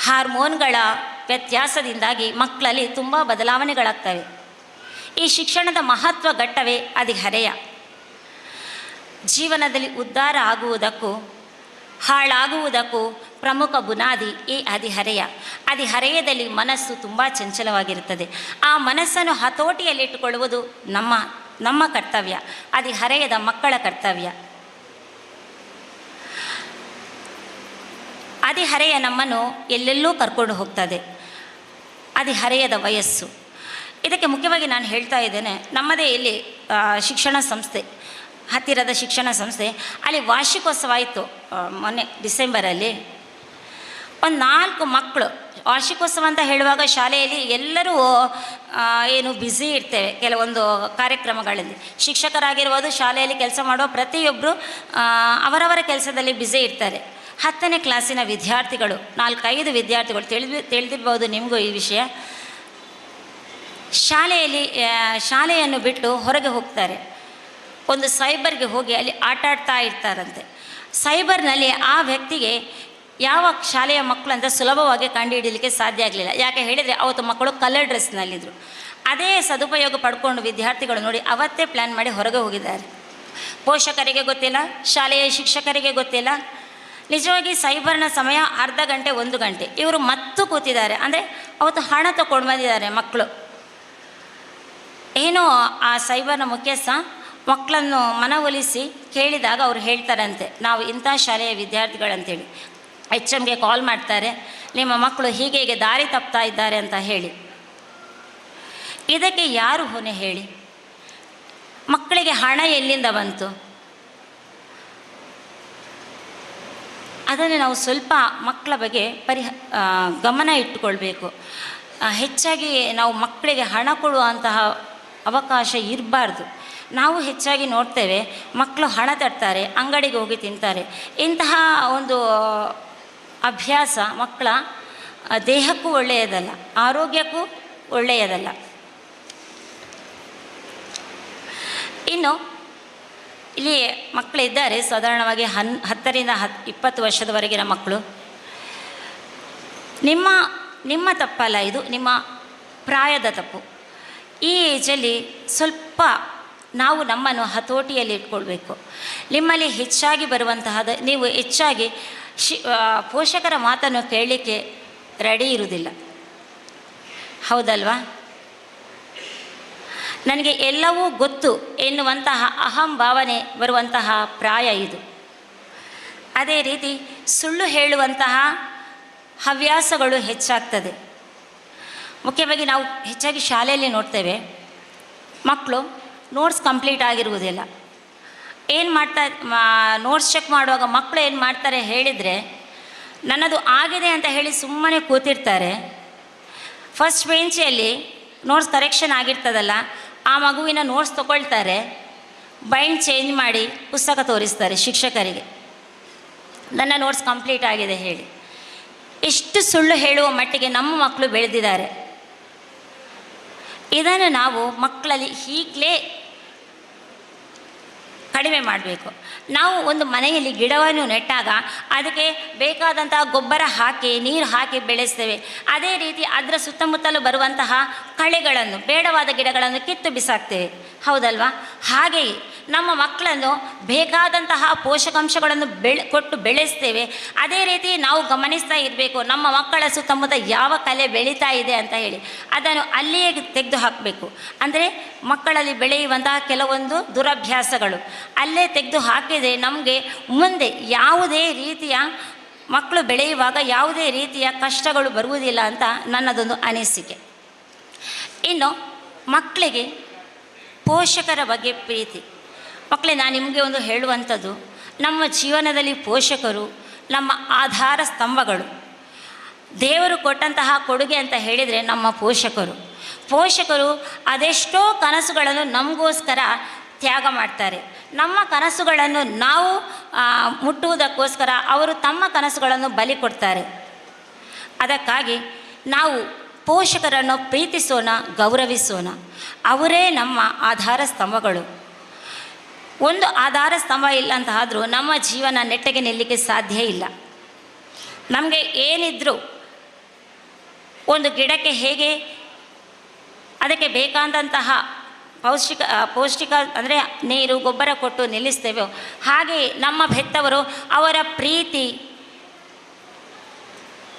Speaker 1: ಹಾರ್ಮೋನ್ಗಳ ವ್ಯತ್ಯಾಸದಿಂದಾಗಿ ಮಕ್ಕಳಲ್ಲಿ ತುಂಬ ಬದಲಾವಣೆಗಳಾಗ್ತವೆ. ಈ ಶಿಕ್ಷಣದ ಮಹತ್ವ ಘಟ್ಟವೇ ಹದಿಹರೆಯ. ಜೀವನದಲ್ಲಿ ಉದ್ಧಾರ ಆಗುವುದಕ್ಕೂ ಹಾಳಾಗುವುದಕ್ಕೂ ಪ್ರಮುಖ ಬುನಾದಿ ಈ ಹದಿಹರೆಯದಲ್ಲಿ ಮನಸ್ಸು ತುಂಬ ಚಂಚಲವಾಗಿರುತ್ತದೆ. ಆ ಮನಸ್ಸನ್ನು ಹತೋಟಿಯಲ್ಲಿಟ್ಟುಕೊಳ್ಳುವುದು ನಮ್ಮ ಕರ್ತವ್ಯ, ಹದಿಹರೆಯದ ಮಕ್ಕಳ ಕರ್ತವ್ಯ. ಹದಿಹರೆಯ ನಮ್ಮನ್ನು ಎಲ್ಲೆಲ್ಲೂ ಕರ್ಕೊಂಡು ಹೋಗ್ತದೆ. ಹದಿಹರೆಯದ ವಯಸ್ಸು. ಇದಕ್ಕೆ ಮುಖ್ಯವಾಗಿ ನಾನು ಹೇಳ್ತಾ ಇದ್ದೇನೆ, ನಮ್ಮದೇ ಇಲ್ಲಿ ಶಿಕ್ಷಣ ಸಂಸ್ಥೆ, ಹತ್ತಿರದ ಶಿಕ್ಷಣ ಸಂಸ್ಥೆ, ಅಲ್ಲಿ ವಾರ್ಷಿಕೋತ್ಸವ ಆಯಿತು ಮೊನ್ನೆ ಡಿಸೆಂಬರಲ್ಲಿ. ಒಂದು 4 ಮಕ್ಕಳು ವಾರ್ಷಿಕೋತ್ಸವ ಅಂತ ಹೇಳುವಾಗ ಶಾಲೆಯಲ್ಲಿ ಎಲ್ಲರೂ ಏನು ಬ್ಯುಸಿ ಇರ್ತೇವೆ ಕೆಲವೊಂದು ಕಾರ್ಯಕ್ರಮಗಳಲ್ಲಿ. ಶಿಕ್ಷಕರಾಗಿರ್ಬೋದು, ಶಾಲೆಯಲ್ಲಿ ಕೆಲಸ ಮಾಡುವ ಪ್ರತಿಯೊಬ್ಬರು ಅವರವರ ಕೆಲಸದಲ್ಲಿ ಬ್ಯುಸಿ ಇರ್ತಾರೆ. 10ನೇ ಕ್ಲಾಸಿನ ವಿದ್ಯಾರ್ಥಿಗಳು, 4-5 ವಿದ್ಯಾರ್ಥಿಗಳು, ತಿಳಿದಿರ್ಬೋದು ನಿಮಗೂ ಈ ವಿಷಯ. ಶಾಲೆಯನ್ನು ಬಿಟ್ಟು ಹೊರಗೆ ಹೋಗ್ತಾರೆ. ಒಂದು ಸೈಬರ್ಗೆ ಹೋಗಿ ಅಲ್ಲಿ ಆಟಾಡ್ತಾ ಇರ್ತಾರಂತೆ. ಸೈಬರ್ನಲ್ಲಿ ಆ ವ್ಯಕ್ತಿಗೆ ಯಾವ ಶಾಲೆಯ ಮಕ್ಕಳು ಅಂತ ಸುಲಭವಾಗಿ ಕಂಡುಹಿಡಲಿಕ್ಕೆ ಸಾಧ್ಯ ಆಗಲಿಲ್ಲ. ಯಾಕೆ ಹೇಳಿದರೆ ಅವತ್ತು ಮಕ್ಕಳು ಕಲರ್ ಡ್ರೆಸ್ನಲ್ಲಿದ್ದರು. ಅದೇ ಸದುಪಯೋಗ ಪಡ್ಕೊಂಡು ವಿದ್ಯಾರ್ಥಿಗಳು ನೋಡಿ ಅವತ್ತೇ ಪ್ಲ್ಯಾನ್ ಮಾಡಿ ಹೊರಗೆ ಹೋಗಿದ್ದಾರೆ. ಪೋಷಕರಿಗೆ ಗೊತ್ತಿಲ್ಲ, ಶಾಲೆಯ ಶಿಕ್ಷಕರಿಗೆ ಗೊತ್ತಿಲ್ಲ. ನಿಜವಾಗಿ ಸೈಬರ್ನ ಸಮಯ ಅರ್ಧ ಗಂಟೆ 1 ಗಂಟೆ. ಇವರು ಮತ್ತು ಕೂತಿದ್ದಾರೆ. ಅಂದರೆ ಅವತ್ತು ಹಣ ತಗೊಂಡು ಬಂದಿದ್ದಾರೆ ಮಕ್ಕಳು. ಏನೋ ಆ ಸೈಬರ್ನ ಮುಖ್ಯಸ್ಥ ಮಕ್ಕಳನ್ನು ಮನವೊಲಿಸಿ ಕೇಳಿದಾಗ ಅವ್ರು ಹೇಳ್ತಾರಂತೆ, ನಾವು ಇಂಥ ಶಾಲೆಯ ವಿದ್ಯಾರ್ಥಿಗಳಂತೇಳಿ. HMಗೆ ಕಾಲ್ ಮಾಡ್ತಾರೆ, ನಿಮ್ಮ ಮಕ್ಕಳು ಹೀಗೆ ದಾರಿ ತಪ್ತಾ ಇದ್ದಾರೆ ಅಂತ ಹೇಳಿ. ಇದಕ್ಕೆ ಯಾರು ಹೊಣೆ ಹೇಳಿ? ಮಕ್ಕಳಿಗೆ ಹಣ ಎಲ್ಲಿಂದ ಬಂತು? ಅದನ್ನು ನಾವು ಸ್ವಲ್ಪ ಮಕ್ಕಳ ಬಗ್ಗೆ ಗಮನ ಇಟ್ಟುಕೊಳ್ಬೇಕು. ಹೆಚ್ಚಾಗಿ ನಾವು ಮಕ್ಕಳಿಗೆ ಹಣ ಕೊಡುವಂತಹ ಅವಕಾಶ ಇರಬಾರ್ದು. ನಾವು ಹೆಚ್ಚಾಗಿ ನೋಡ್ತೇವೆ, ಮಕ್ಕಳು ಹಣ ತರ್ತಾರೆ, ಅಂಗಡಿಗೆ ಹೋಗಿ ತಿಂತಾರೆ. ಇಂತಹ ಒಂದು ಅಭ್ಯಾಸ ಮಕ್ಕಳ ದೇಹಕ್ಕೂ ಒಳ್ಳೆಯದಲ್ಲ, ಆರೋಗ್ಯಕ್ಕೂ ಒಳ್ಳೆಯದಲ್ಲ. ಇನ್ನು ಇಲ್ಲಿ ಮಕ್ಕಳಿದ್ದಾರೆ ಸಾಧಾರಣವಾಗಿ 10ರಿಂದ 20 ವರ್ಷದವರೆಗಿನ ಮಕ್ಕಳು. ನಿಮ್ಮ ತಪ್ಪಲ್ಲ, ಇದು ನಿಮ್ಮ ಪ್ರಾಯದ ತಪ್ಪು. ಈ ಏಜಲ್ಲಿ ಸ್ವಲ್ಪ ನಾವು ನಮ್ಮನ್ನು ಹತೋಟಿಯಲ್ಲಿ ಇಟ್ಕೊಳ್ಬೇಕು. ನಿಮ್ಮಲ್ಲಿ ಹೆಚ್ಚಾಗಿ ಬರುವಂತಹದ್ದು, ನೀವು ಹೆಚ್ಚಾಗಿ ಪೋಷಕರ ಮಾತನ್ನು ಕೇಳಲಿಕ್ಕೆ ರೆಡಿ ಇರುವುದಿಲ್ಲ, ಹೌದಲ್ವಾ? ನನಗೆ ಎಲ್ಲವೂ ಗೊತ್ತು ಎನ್ನುವಂತಹ ಅಹಂಭಾವನೆ ಬರುವಂತಹ ಪ್ರಾಯ ಇದು. ಅದೇ ರೀತಿ ಸುಳ್ಳು ಹೇಳುವಂತಹ ಹವ್ಯಾಸಗಳು ಹೆಚ್ಚಾಗ್ತದೆ. ಮುಖ್ಯವಾಗಿ ನಾವು ಹೆಚ್ಚಾಗಿ ಶಾಲೆಯಲ್ಲಿ ನೋಡ್ತೇವೆ, ಮಕ್ಕಳು ನೋಟ್ಸ್ ಕಂಪ್ಲೀಟ್ ಆಗಿರುವುದಿಲ್ಲ. ನೋಟ್ಸ್ ಚೆಕ್ ಮಾಡುವಾಗ ಮಕ್ಕಳು ಏನು ಮಾಡ್ತಾರೆ ಹೇಳಿದರೆ, ನನ್ನದು ಆಗಿದೆ ಅಂತ ಹೇಳಿ ಸುಮ್ಮನೆ ಕೂತಿರ್ತಾರೆ. ಫಸ್ಟ್ ಬೆಂಚಲ್ಲಿ ನೋಟ್ಸ್ ಕರೆಕ್ಷನ್ ಆಗಿರ್ತದಲ್ಲ, ಆ ಮಗುವಿನ ನೋಟ್ಸ್ ತೊಗೊಳ್ತಾರೆ, ಬೈಂಡ್ ಚೇಂಜ್ ಮಾಡಿ ಪುಸ್ತಕ ತೋರಿಸ್ತಾರೆ ಶಿಕ್ಷಕರಿಗೆ, ನನ್ನ ನೋಟ್ಸ್ ಕಂಪ್ಲೀಟ್ ಆಗಿದೆ ಹೇಳಿ. ಎಷ್ಟು ಸುಳ್ಳು ಹೇಳುವ ಮಟ್ಟಿಗೆ ನಮ್ಮ ಮಕ್ಕಳು ಬೆಳೆದಿದ್ದಾರೆ. ಇದನ್ನು ನಾವು ಮಕ್ಕಳಲ್ಲಿ ಈಗಲೇ ಕಡಿಮೆ ಮಾಡಬೇಕು. ನಾವು ಒಂದು ಮನೆಯಲ್ಲಿ ಗಿಡವನ್ನು ನೆಟ್ಟಾಗ ಅದಕ್ಕೆ ಬೇಕಾದಂತಹ ಗೊಬ್ಬರ ಹಾಕಿ ನೀರು ಹಾಕಿ ಬೆಳೆಸ್ತೇವೆ. ಅದೇ ರೀತಿ ಅದರ ಸುತ್ತಮುತ್ತಲು ಬರುವಂತಹ ಕಳೆಗಳನ್ನು, ಬೇಡವಾದ ಗಿಡಗಳನ್ನು ಕಿತ್ತು ಬಿಸಾಕ್ತೇವೆ, ಹೌದಲ್ವಾ? ಹಾಗೆಯೇ ನಮ್ಮ ಮಕ್ಕಳನ್ನು ಬೇಕಾದಂತಹ ಪೋಷಕಾಂಶಗಳನ್ನು ಕೊಟ್ಟು ಬೆಳೆಸ್ತೇವೆ. ಅದೇ ರೀತಿ ನಾವು ಗಮನಿಸ್ತಾ ಇರಬೇಕು, ನಮ್ಮ ಮಕ್ಕಳ ಸುತ್ತಮುತ್ತ ಯಾವ ಕಲೆ ಬೆಳೀತಾ ಇದೆ ಅಂತ ಹೇಳಿ ಅದನ್ನು ಅಲ್ಲಿಯೇ ತೆಗೆದು ಹಾಕಬೇಕು. ಅಂದರೆ ಮಕ್ಕಳಲ್ಲಿ ಬೆಳೆಯುವಂತಹ ಕೆಲವೊಂದು ದುರಭ್ಯಾಸಗಳು ಅಲ್ಲೇ ತೆಗೆದು ಹಾಕಿದರೆ ನಮಗೆ ಮುಂದೆ ಯಾವುದೇ ರೀತಿಯ ಮಕ್ಕಳು ಬೆಳೆಯುವಾಗ ಯಾವುದೇ ರೀತಿಯ ಕಷ್ಟಗಳು ಬರುವುದಿಲ್ಲ ಅಂತ ನನ್ನದೊಂದು ಅನಿಸಿಕೆ. ಇನ್ನು ಮಕ್ಕಳಿಗೆ ಪೋಷಕರ ಬಗ್ಗೆ ಪ್ರೀತಿ. ಮಕ್ಕಳೇ, ನಾನು ನಿಮಗೆ ಒಂದು ಹೇಳುವಂಥದ್ದು, ನಮ್ಮ ಜೀವನದಲ್ಲಿ ಪೋಷಕರು ನಮ್ಮ ಆಧಾರ ಸ್ತಂಭಗಳು. ದೇವರು ಕೊಟ್ಟಂತಹ ಕೊಡುಗೆ ಅಂತ ಹೇಳಿದರೆ ನಮ್ಮ ಪೋಷಕರು. ಪೋಷಕರು ಅದೆಷ್ಟೋ ಕನಸುಗಳನ್ನು ನಮಗೋಸ್ಕರ ತ್ಯಾಗ ಮಾಡ್ತಾರೆ. ನಮ್ಮ ಕನಸುಗಳನ್ನು ನಾವು ಮುಟ್ಟುವುದಕ್ಕೋಸ್ಕರ ಅವರು ತಮ್ಮ ಕನಸುಗಳನ್ನು ಬಲಿ ಕೊಡ್ತಾರೆ. ಅದಕ್ಕಾಗಿ ನಾವು ಪೋಷಕರನ್ನು ಪ್ರೀತಿಸೋಣ, ಗೌರವಿಸೋಣ. ಅವರೇ ನಮ್ಮ ಆಧಾರ ಸ್ತಂಭಗಳು. ಒಂದು ಆಧಾರ ಸ್ತಂಭ ಇಲ್ಲ ಅಂತ ಆದರೂ ನಮ್ಮ ಜೀವನ ನೆಟ್ಟಗೆ ನಿಲ್ಲಲಿಕ್ಕೆ ಸಾಧ್ಯ ಇಲ್ಲ. ನಮಗೆ ಏನಿದ್ರೂ ಒಂದು ಗಿಡಕ್ಕೆ ಹೇಗೆ ಅದಕ್ಕೆ ಬೇಕಾದಂತಹ ಪೌಷ್ಟಿಕ ಅಂದರೆ ನೀರು ಗೊಬ್ಬರ ಕೊಟ್ಟು ನಿಲ್ಲಿಸ್ತೇವೋ, ಹಾಗೆ ನಮ್ಮ ಹೆತ್ತವರು ಅವರ ಪ್ರೀತಿ,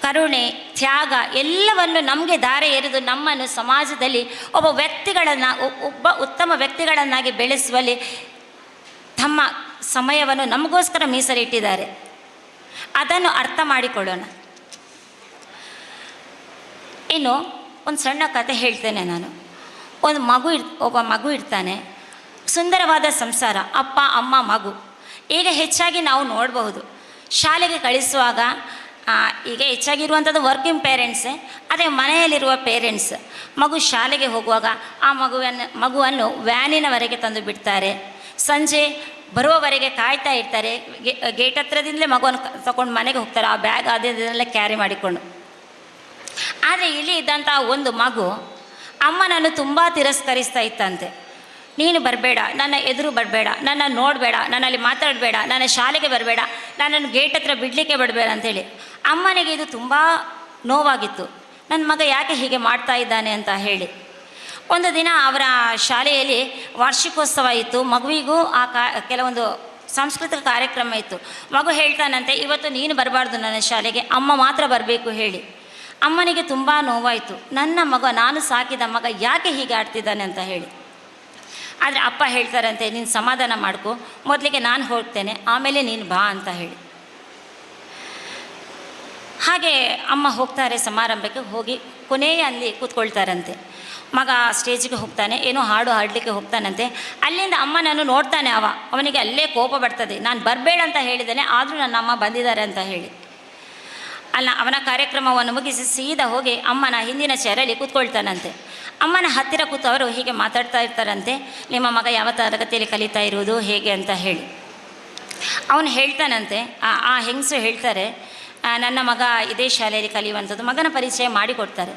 Speaker 1: ಕರುಣೆ, ತ್ಯಾಗ ಎಲ್ಲವನ್ನು ನಮಗೆ ದಾರೆ ಎರೆದು ನಮ್ಮನ್ನು ಸಮಾಜದಲ್ಲಿ ಒಬ್ಬ ಉತ್ತಮ ವ್ಯಕ್ತಿಗಳನ್ನಾಗಿ ಬೆಳೆಸುವಲ್ಲಿ ತಮ್ಮ ಸಮಯವನ್ನು ನಮಗೋಸ್ಕರ ಮೀಸಲಿಟ್ಟಿದ್ದಾರೆ. ಅದನ್ನು ಅರ್ಥ ಮಾಡಿಕೊಳ್ಳೋಣ. ಇನ್ನು ಒಂದು ಸಣ್ಣ ಕತೆ ಹೇಳ್ತೇನೆ ನಾನು. ಒಬ್ಬ ಮಗು ಇರ್ತಾನೆ, ಸುಂದರವಾದ ಸಂಸಾರ, ಅಪ್ಪ ಅಮ್ಮ ಮಗು. ಈಗ ಹೆಚ್ಚಾಗಿ ನಾವು ನೋಡಬಹುದು, ಶಾಲೆಗೆ ಕಳಿಸುವಾಗ ಈಗ ಹೆಚ್ಚಾಗಿರುವಂಥದ್ದು ವರ್ಕಿಂಗ್ ಪೇರೆಂಟ್ಸೇ. ಅದೇ ಮನೆಯಲ್ಲಿರುವ ಪೇರೆಂಟ್ಸ್ ಮಗು ಶಾಲೆಗೆ ಹೋಗುವಾಗ ಆ ಮಗುವನ್ನು ವ್ಯಾನಿನವರೆಗೆ ತಂದು ಬಿಡ್ತಾರೆ. ಸಂಜೆ ಬರುವವರೆಗೆ ಕಾಯ್ತಾ ಇರ್ತಾರೆ. ಗೇಟ್ ಹತ್ರದಿಂದಲೇ ಮಗುವನ್ನು ತಗೊಂಡು ಮನೆಗೆ ಹೋಗ್ತಾರೆ, ಆ ಬ್ಯಾಗ್ ಅದನ್ನೆಲ್ಲ ಕ್ಯಾರಿ ಮಾಡಿಕೊಂಡು. ಆದರೆ ಇಲ್ಲಿ ಇದ್ದಂಥ ಒಂದು ಮಗು ಅಮ್ಮನನ್ನು ತುಂಬ ತಿರಸ್ಕರಿಸ್ತಾ ಇತ್ತಂತೆ. ನೀನು ಬರಬೇಡ, ನನ್ನ ಎದುರು ಬರಬೇಡ, ನನ್ನ ನೋಡಬೇಡ, ನನ್ನಲ್ಲಿ ಮಾತಾಡಬೇಡ, ನನ್ನ ಶಾಲೆಗೆ ಬರಬೇಡ, ನನ್ನನ್ನು ಗೇಟ್ ಹತ್ರ ಬಿಡಲಿಕ್ಕೆ ಬಿಡಬೇಡ ಅಂಥೇಳಿ. ಅಮ್ಮನಿಗೆ ಇದು ತುಂಬ ನೋವಾಗಿತ್ತು, ನನ್ನ ಮಗ ಯಾಕೆ ಹೀಗೆ ಮಾಡ್ತಾ ಇದ್ದಾನೆ ಅಂತ ಹೇಳಿ. ಒಂದು ದಿನ ಅವರ ಶಾಲೆಯಲ್ಲಿ ವಾರ್ಷಿಕೋತ್ಸವ ಇತ್ತು. ಮಗುವಿಗೂ ಕೆಲವೊಂದು ಸಾಂಸ್ಕೃತಿಕ ಕಾರ್ಯಕ್ರಮ ಇತ್ತು. ಮಗು ಹೇಳ್ತಾನಂತೆ, ಇವತ್ತು ನೀನು ಬರಬಾರ್ದು ನನ್ನ ಶಾಲೆಗೆ, ಅಮ್ಮ ಮಾತ್ರ ಬರಬೇಕು ಹೇಳಿ. ಅಮ್ಮನಿಗೆ ತುಂಬ ನೋವಾಯಿತು, ನನ್ನ ಮಗ, ನಾನು ಸಾಕಿದ ಮಗ ಯಾಕೆ ಹೀಗೆ ಆಡ್ತಿದ್ದಾನೆ ಅಂತ ಹೇಳಿ. ಆದರೆ ಅಪ್ಪ ಹೇಳ್ತಾರಂತೆ, ನೀನು ಸಮಾಧಾನ ಮಾಡ್ಕೊ, ಮೊದಲಿಗೆ ನಾನು ಹೋಗ್ತೇನೆ, ಆಮೇಲೆ ನೀನು ಬಾ ಅಂತ ಹೇಳಿ. ಹಾಗೆ ಅಮ್ಮ ಹೋಗ್ತಾರೆ ಸಮಾರಂಭಕ್ಕೆ. ಹೋಗಿ ಕೊನೆಯ ಅಲ್ಲಿ ಕೂತ್ಕೊಳ್ತಾರಂತೆ. ಮಗ ಸ್ಟೇಜಿಗೆ ಹೋಗ್ತಾನೆ, ಏನೋ ಹಾಡು ಹಾಡಲಿಕ್ಕೆ ಹೋಗ್ತಾನಂತೆ. ಅಲ್ಲಿಂದ ಅಮ್ಮನನ್ನು ನೋಡ್ತಾನೆ. ಅವನಿಗೆ ಅಲ್ಲೇ ಕೋಪ ಬರ್ತದೆ, ನಾನು ಬರಬೇಡ ಅಂತ ಹೇಳಿದ್ದೇನೆ, ಆದರೂ ನನ್ನ ಅಮ್ಮ ಬಂದಿದ್ದಾರೆ ಅಂತ ಹೇಳಿ. ಅವನ ಕಾರ್ಯಕ್ರಮವನ್ನು ಮುಗಿಸಿ ಸೀದಾ ಹೋಗಿ ಅಮ್ಮನ ಹಿಂದಿನ ಚೇರಲ್ಲಿ ಕೂತ್ಕೊಳ್ತಾನಂತೆ. ಅಮ್ಮನ ಹತ್ತಿರ ಕೂತು ಅವರು ಹೀಗೆ ಮಾತಾಡ್ತಾ ಇರ್ತಾರಂತೆ, ನಿಮ್ಮ ಮಗ ಯಾವ ತರಗತಿಯಲ್ಲಿ ಕಲಿತಾ ಇರುವುದು ಹೇಗೆ ಅಂತ ಹೇಳಿ. ಅವನು ಹೇಳ್ತಾನಂತೆ, ಆ ಹೆಂಗಸು ಹೇಳ್ತಾರೆ, ನನ್ನ ಮಗ ಇದೇ ಶಾಲೆಯಲ್ಲಿ ಕಲಿಯುವಂಥದ್ದು. ಮಗನ ಪರಿಚಯ ಮಾಡಿಕೊಡ್ತಾರೆ.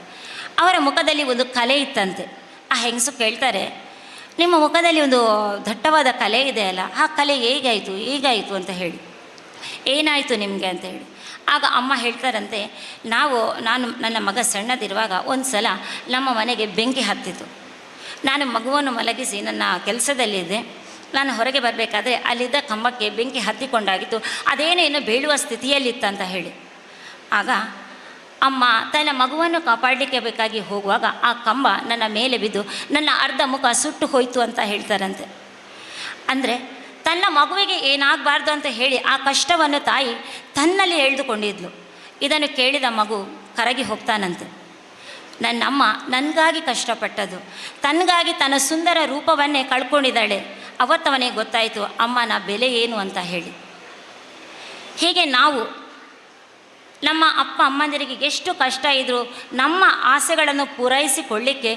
Speaker 1: ಅವರ ಮುಖದಲ್ಲಿ ಒಂದು ಕಲೆ ಇತ್ತಂತೆ. ಆ ಹೆಂಗಸು ಕೇಳ್ತಾರೆ, ನಿಮ್ಮ ಮುಖದಲ್ಲಿ ಒಂದು ದಟ್ಟವಾದ ಕಲೆ ಇದೆ ಅಲ್ಲ, ಆ ಕಲೆ ಹೇಗಾಯಿತು ಅಂತ ಹೇಳಿ, ಏನಾಯಿತು ನಿಮಗೆ ಅಂತ ಹೇಳಿ. ಆಗ ಅಮ್ಮ ಹೇಳ್ತಾರಂತೆ, ನಾನು ನನ್ನ ಮಗ ಸಣ್ಣದಿರುವಾಗ ಒಂದು ಸಲ ನಮ್ಮ ಮನೆಗೆ ಬೆಂಕಿ ಹತ್ತಿತು. ನಾನು ಮಗುವನ್ನು ಮಲಗಿಸಿ ನನ್ನ ಕೆಲಸದಲ್ಲಿದ್ದೆ. ನಾನು ಹೊರಗೆ ಬರಬೇಕಾದ್ರೆ ಅಲ್ಲಿದ್ದ ಕಂಬಕ್ಕೆ ಬೆಂಕಿ ಹತ್ತಿಕೊಂಡಾಗಿತ್ತು, ಅದೇನೇನು ಬೀಳುವ ಸ್ಥಿತಿಯಲ್ಲಿತ್ತಂತ ಹೇಳಿ. ಆಗ ಅಮ್ಮ ತನ್ನ ಮಗುವನ್ನು ಕಾಪಾಡಲಿಕ್ಕೆ ಬೇಕಾಗಿ ಹೋಗುವಾಗ ಆ ಕಂಬ ನನ್ನ ಮೇಲೆ ಬಿದ್ದು ನನ್ನ ಅರ್ಧ ಮುಖ ಸುಟ್ಟು ಹೋಯಿತು ಅಂತ ಹೇಳ್ತಾರಂತೆ. ಅಂದರೆ ತನ್ನ ಮಗುವಿಗೆ ಏನಾಗಬಾರ್ದು ಅಂತ ಹೇಳಿ ಆ ಕಷ್ಟವನ್ನು ತಾಯಿ ತನ್ನಲ್ಲಿ ಎಳೆದುಕೊಂಡಿದ್ಲು. ಇದನ್ನು ಕೇಳಿದ ಮಗು ಕರಗಿ ಹೋಗ್ತಾನಂತೆ. ನನ್ನಮ್ಮ ನನಗಾಗಿ ಕಷ್ಟಪಟ್ಟದು, ತನಗಾಗಿ ತನ್ನ ಸುಂದರ ರೂಪವನ್ನೇ ಕಳ್ಕೊಂಡಿದ್ದಾಳೆ. ಅವತ್ತವನಿಗೆ ಗೊತ್ತಾಯಿತು ಅಮ್ಮನ ಬೆಲೆ ಏನು ಅಂತ ಹೇಳಿ. ಹೀಗೆ ನಾವು ನಮ್ಮ ಅಪ್ಪ ಅಮ್ಮಂದಿರಿಗೆ ಎಷ್ಟು ಕಷ್ಟ ಇದ್ದರೂ ನಮ್ಮ ಆಸೆಗಳನ್ನು ಪೂರೈಸಿಕೊಳ್ಳಿಕ್ಕೆ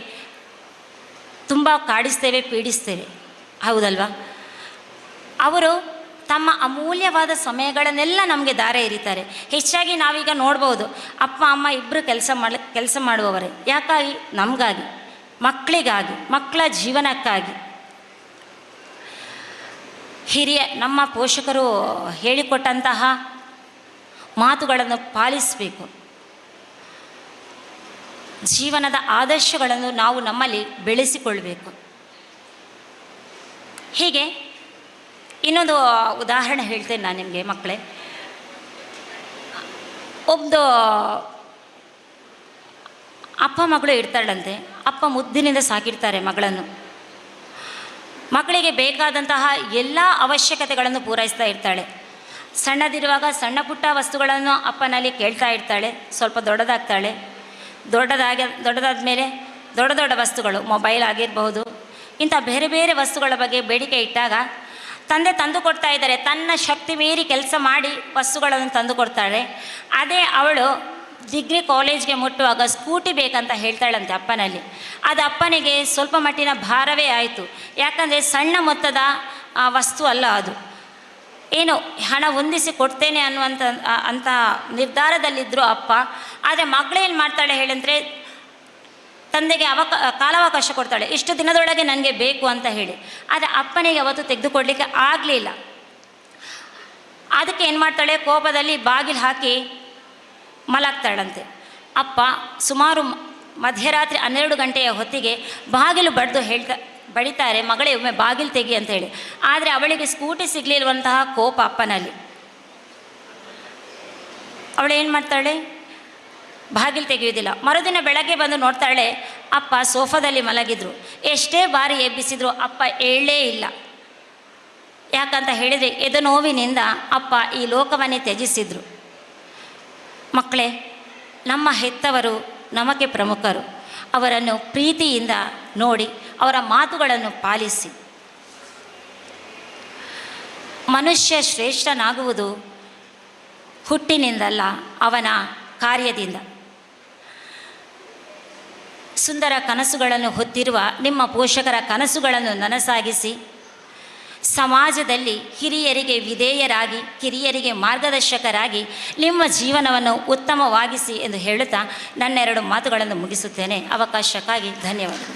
Speaker 1: ತುಂಬ ಕಾಡಿಸ್ತೇವೆ, ಪೀಡಿಸ್ತೇವೆ, ಹೌದಲ್ವಾ? ಅವರು ತಮ್ಮ ಅಮೂಲ್ಯವಾದ ಸಮಯಗಳನ್ನೆಲ್ಲ ನಮಗೆ ದಾರೆ ಎರೀತಾರೆ. ಹೆಚ್ಚಾಗಿ ನಾವೀಗ ನೋಡ್ಬೋದು, ಅಪ್ಪ ಅಮ್ಮ ಇಬ್ಬರು ಕೆಲಸ ಮಾಡುವವರೇ. ಯಾಕಾಗಿ? ನಮಗಾಗಿ, ಮಕ್ಕಳಿಗಾಗಿ, ಮಕ್ಕಳ ಜೀವನಕ್ಕಾಗಿ. ನಮ್ಮ ಪೋಷಕರು ಹೇಳಿಕೊಟ್ಟಂತಹ ಮಾತುಗಳನ್ನು ಪಾಲಿಸಬೇಕು. ಜೀವನದ ಆದರ್ಶಗಳನ್ನು ನಾವು ನಮ್ಮಲ್ಲಿ ಬೆಳೆಸಿಕೊಳ್ಬೇಕು. ಹೀಗೆ ಇನ್ನೊಂದು ಉದಾಹರಣೆ ಹೇಳ್ತೇನೆ ನಾನು ನಿಮಗೆ ಮಕ್ಕಳೇ. ಒಬ್ಬ ಅಪ್ಪ ಮಗಳು ಇರ್ತಾಳಂತೆ. ಅಪ್ಪ ಮುದ್ದಿನಿಂದ ಸಾಕಿರ್ತಾರೆ ಮಗಳನ್ನು. ಮಕ್ಕಳಿಗೆ ಬೇಕಾದಂತಹ ಎಲ್ಲ ಅವಶ್ಯಕತೆಗಳನ್ನು ಪೂರೈಸ್ತಾ ಇರ್ತಾಳೆ. ಸಣ್ಣದಿರುವಾಗ ಸಣ್ಣ ಪುಟ್ಟ ವಸ್ತುಗಳನ್ನು ಅಪ್ಪನಲ್ಲಿ ಕೇಳ್ತಾ ಇರ್ತಾಳೆ. ಸ್ವಲ್ಪ ದೊಡ್ಡದಾಗ್ತಾಳೆ. ದೊಡ್ಡದಾದ ಮೇಲೆ ದೊಡ್ಡ ದೊಡ್ಡ ವಸ್ತುಗಳು, ಮೊಬೈಲ್ ಆಗಿರಬಹುದು, ಇಂಥ ಬೇರೆ ಬೇರೆ ವಸ್ತುಗಳ ಬಗ್ಗೆ ಬೇಡಿಕೆ ಇಟ್ಟಾಗ ತಂದೆ ತಂದು ಕೊಡ್ತಾ ಇದ್ದಾರೆ. ತನ್ನ ಶಕ್ತಿ ಮೀರಿ ಕೆಲಸ ಮಾಡಿ ವಸ್ತುಗಳನ್ನು ತಂದು ಕೊಡ್ತಾಳೆ. ಅದೇ ಅವಳು ಡಿಗ್ರಿ ಕಾಲೇಜ್ಗೆ ಮುಟ್ಟುವಾಗ ಸ್ಕೂಟಿ ಬೇಕಂತ ಹೇಳ್ತಾಳಂತೆ ಅಪ್ಪನಲ್ಲಿ. ಅದು ಅಪ್ಪನಿಗೆ ಸ್ವಲ್ಪ ಮಟ್ಟಿನ ಭಾರವೇ ಆಯಿತು. ಯಾಕಂದರೆ ಸಣ್ಣ ಮೊತ್ತದ ವಸ್ತು ಅಲ್ಲ ಅದು. ಏನು ಹಣ ಹೊಂದಿಸಿ ಕೊಡ್ತೇನೆ ಅಂತ ನಿರ್ಧಾರದಲ್ಲಿದ್ದರು ಅಪ್ಪ. ಆದರೆ ಮಗಳೇನು ಮಾಡ್ತಾಳೆ ಹೇಳಿದ್ರೆ, ತಂದೆಗೆ ಕಾಲಾವಕಾಶ ಕೊಡ್ತಾಳೆ, ಇಷ್ಟು ದಿನದೊಳಗೆ ನನಗೆ ಬೇಕು ಅಂತ ಹೇಳಿ. ಆದರೆ ಅಪ್ಪನಿಗೆ ಅವತ್ತು ತೆಗೆದುಕೊಡ್ಲಿಕ್ಕೆ ಆಗಲಿಲ್ಲ. ಅದಕ್ಕೆ ಏನು ಮಾಡ್ತಾಳೆ, ಕೋಪದಲ್ಲಿ ಬಾಗಿಲು ಹಾಕಿ ಮಲಗ್ತಾಳಂತೆ. ಅಪ್ಪ ಸುಮಾರು ಮಧ್ಯರಾತ್ರಿ 12 ಗಂಟೆಯ ಹೊತ್ತಿಗೆ ಬಾಗಿಲು ಬಡಿತಾರೆ, ಮಗಳೇ ಒಮ್ಮೆ ಬಾಗಿಲು ತೆಗಿ ಅಂತ ಹೇಳಿ. ಆದರೆ ಅವಳಿಗೆ ಸ್ಕೂಟಿ ಸಿಗಲಿರುವಂತಹ ಕೋಪ ಅಪ್ಪನಲ್ಲಿ. ಅವಳು ಏನು ಮಾಡ್ತಾಳೆ, ಬಾಗಿಲು ತೆಗೆಯುವುದಿಲ್ಲ. ಮರುದಿನ ಬೆಳಗ್ಗೆ ಬಂದು ನೋಡ್ತಾಳೆ, ಅಪ್ಪ ಸೋಫಾದಲ್ಲಿ ಮಲಗಿದ್ರು. ಎಷ್ಟೇ ಬಾರಿ ಎಬ್ಬಿಸಿದ್ರು ಅಪ್ಪ ಏಳೇ ಇಲ್ಲ. ಯಾಕಂತ ಹೇಳಿದರೆ ಎದೆ ನೋವಿನಿಂದ ಅಪ್ಪ ಈ ಲೋಕವನ್ನೇ ತ್ಯಜಿಸಿದರು. ಮಕ್ಕಳೇ, ನಮ್ಮ ಹೆತ್ತವರು ನಮಗೆ ಪ್ರಮುಖರು. ಅವರನ್ನು ಪ್ರೀತಿಯಿಂದ ನೋಡಿ, ಅವರ ಮಾತುಗಳನ್ನು ಪಾಲಿಸಿ. ಮನುಷ್ಯ ಶ್ರೇಷ್ಠನಾಗುವುದು ಹುಟ್ಟಿನಿಂದಲ್ಲ, ಅವನ ಕಾರ್ಯದಿಂದ. ಸುಂದರ ಕನಸುಗಳನ್ನು ಹೊತ್ತಿರುವ ನಿಮ್ಮ ಪೋಷಕರ ಕನಸುಗಳನ್ನು ನನಸಾಗಿಸಿ, ಸಮಾಜದಲ್ಲಿ ಹಿರಿಯರಿಗೆ ವಿಧೇಯರಾಗಿ, ಕಿರಿಯರಿಗೆ ಮಾರ್ಗದರ್ಶಕರಾಗಿ ನಿಮ್ಮ ಜೀವನವನ್ನು ಉತ್ತಮವಾಗಿಸಿ ಎಂದು ಹೇಳುತ್ತಾ ನನ್ನ 2 ಮಾತುಗಳನ್ನು ಮುಗಿಸುತ್ತೇನೆ. ಅವಕಾಶಕ್ಕಾಗಿ ಧನ್ಯವಾದಗಳು.